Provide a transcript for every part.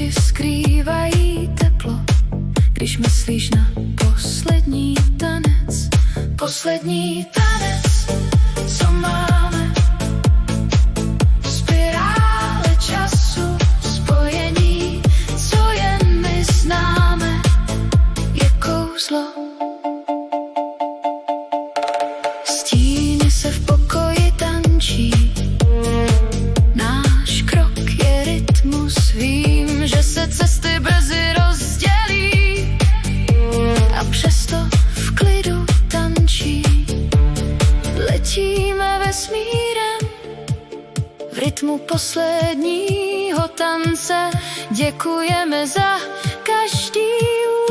oči skrývají teplo, když myslíš na poslední tanec. Poslední tanec, co máme, spirále času, spojení, co jen my známe, je kouzlo. Stíny se v pokoji tančí, náš krok je rytmus, vím, že se cesty brzy rozdělí, a přesto v klidu tančí. Letíme vesmírem v rytmu posledního tance. Děkujeme za každý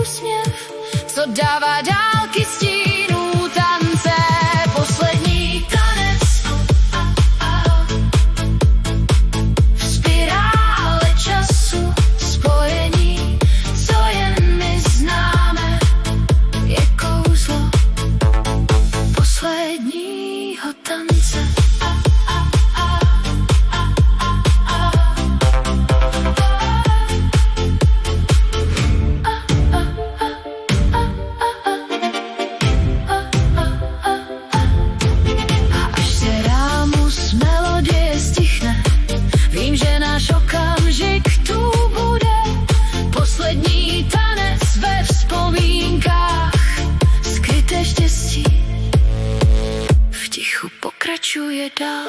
úsměv, co dává dálky stínů tance. Poslední tanec, v spirále času, spojení, co jen my známe, je kouzlo posledního tance. Až se rámus melodie stichne, vím, že náš okamžik tu bude. Poslední tanec ve vzpomínkách, skryté štěstí v tichu pokračuje dál.